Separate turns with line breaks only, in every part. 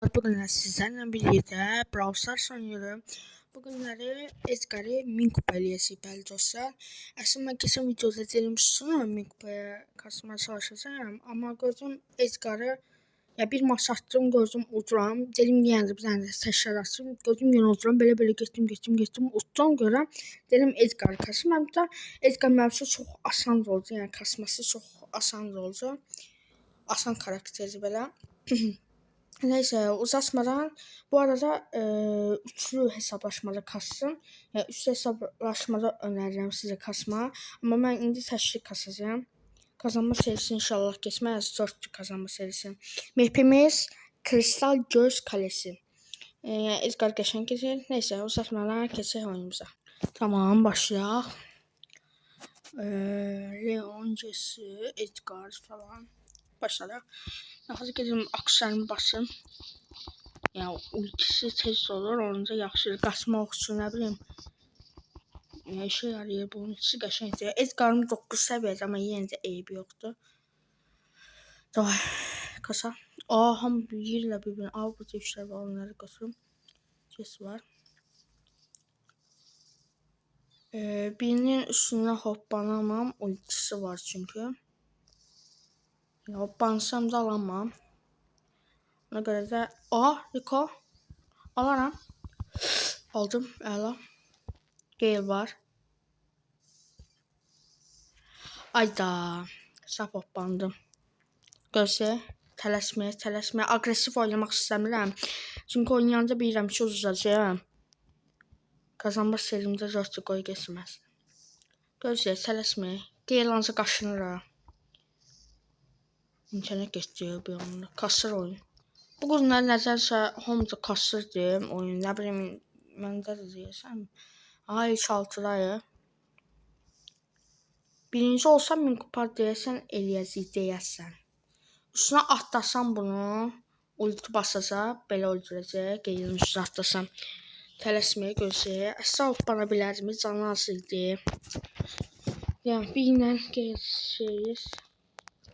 Bugün sizlerle birlikte Brawl Stars oynuyorum. Bugünleri Edgar'ı 1000 kupa eləyəcəyik bəli dostlar. Aslında mən keçən videoda dedim sonra 1000 kupaya kasmaya çalışacağım. Ama gördüm Edgar'ı ya bir maç attım gördüm uduram. Dedim yenə də bir tane təkrar açım. Gördüm yenə uduram. Belə getdim. Utdan görə dedim Edgar'ı kasım. Hem de Edgar mənim üçün çox asan oldu. Yəni kasması çox asan oldu. Asan karakteri belə. Neyse uzatmadan bu arada üçlü hesaplaşmada kassın. Yani üçlü hesaplaşmada öneririm size kasma. Ama ben indi təşkil kasacağım. Kazanma serisi inşallah geçmez. 4 kazanma serisi. Mapimiz Kristal Göz Kalesi. Edgar geçen geçer. Neyse uzatmadan geçelim oyunumuza. Tamam başlayalım. Leon, Jesse, Edgar falan. Başladık. Hazır gedim aksarımı basın. Yani ultisi tez olur. Onca yaxşı qaçmaq üçün nə bilim. İşe yarayır. Bunun içi qəşəngdir. Edgar'ım 9 səviyyədə ama yenə də eybi yoxdur. Davay. Kasa. Ham yerlə bir-birini. Burada işlər var. Onları qatırım. Ses var. Birinin üstüne hoppanamam. Ultisi var çünkü. Ya hoppansam da alamam. Ona göre de Rico alaram. Aldım. Əla. Gale var. Ayda. Saf hoppandım. Gözle. Tələsməyə. Agresif oynamaq istəmirəm. Çünkü oynayanda bilirəm ki uzacağım. Kazanma serimdə 4 qoy geçməz. Gözle. Tələsməyə. Gale anca qaşınır. İnternet geçiyor bir anda. Kasır oyun. Bu günlər nəzərsə hamıca kasırdı oyun. Nə bilim məndə də deyəsən. Ay 6-dayı. Birinci olsam 1000 kupa deyəsən eləyəcək. Üstüne atlasam bunu. Ulti basacaq. Belə öldürəcək. Qeylin üstüne atlasam. Tələsməyə gözləyə. Əsra bana bilərimi canı az idi. Yəni bir ilə geçiriz.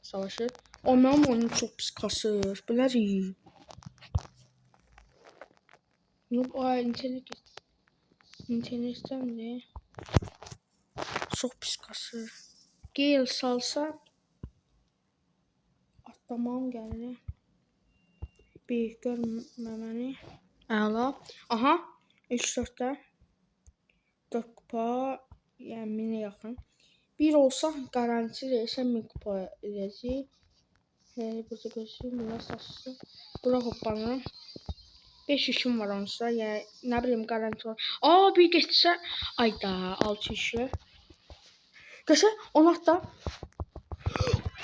Savaşır. O mənim oyunu çok pis kasır. Belə iyi. İnternetten de çok pis kasır. Gale salsa atlamam geldi. Bir görmemeni. Əla. Aha. 3-4'te 4 kupa yani 1000'e yakın. Bir olsa garanti değilse 1000 kupa edeceğiz. Burada gözlüğüm biraz saçlı. Bura hoppanırım. 5 işim var onsa. Yani ne bileyim garanti var. Bir geçse. Ayda 6 işi. Geçse onu hatta.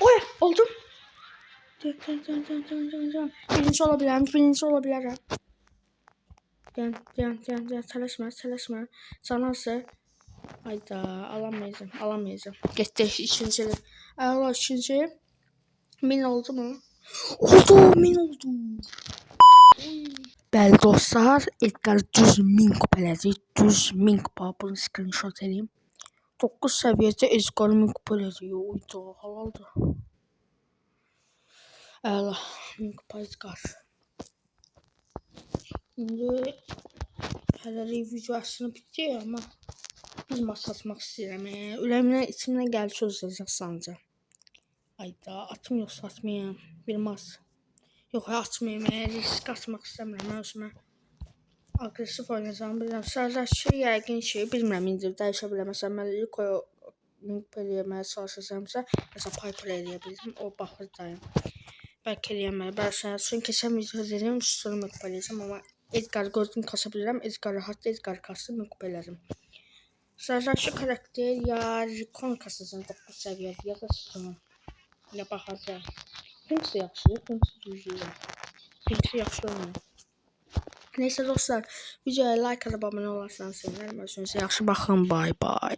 Oy oldum. Birinci olabilirim. Gel. Tələsmə. Sanarsa. Ayda alamayacağım. Getdi ikinci. Əla ikinci. 1000 oldu mu? Oldu 1000 oldu. Bəli dostlar, Edgar düz 1000 kupa elədi. Düz 1000 kupa. Bunu screenshot edeyim. 9 səviyyədə Edgar 1000 kupa elədi. Uydu, halaldır. Əla, 1000 kupa Edgar. İndi hələlik video aslında bitti ama bir maç atmaq istəyirəm. Ürəyimdən içimdən gəlir ki uzacaq sanca. Ayda atmıyorsa atmayayım. Bir maç. Yok atmayayım. Risk atmaq istəmirəm. Mən özümə agresif oynayacağım. Bilirəm. Sadəcə yəqin ki bilmirəm indi dəyişə biləm. Məsələn mən Rico'yu eləməyə çalışacağımsa məsələn Piper eləyə bilirim. O baxır dayım. Bəlkə eləyəməyə. Çünki keçən video dedim üstünü kupa eləyəcəm ama Edgar gördüm kasa bilirəm. Edgar rahatdır. Edgar kastı 1000 kupa elədim. Sadəcə karakter ya Rico'nu kasacağım 9 səviyyədə ya da üstünü. Ya baxacaq. Hangisi yaxşı? Hangisi düzgün? Hangisi yaxşı olmuyor? Neyse dostlar, videoya like atıp abone olarsanız sevinirim. Özünüze yaxşı baxın. Bye bye.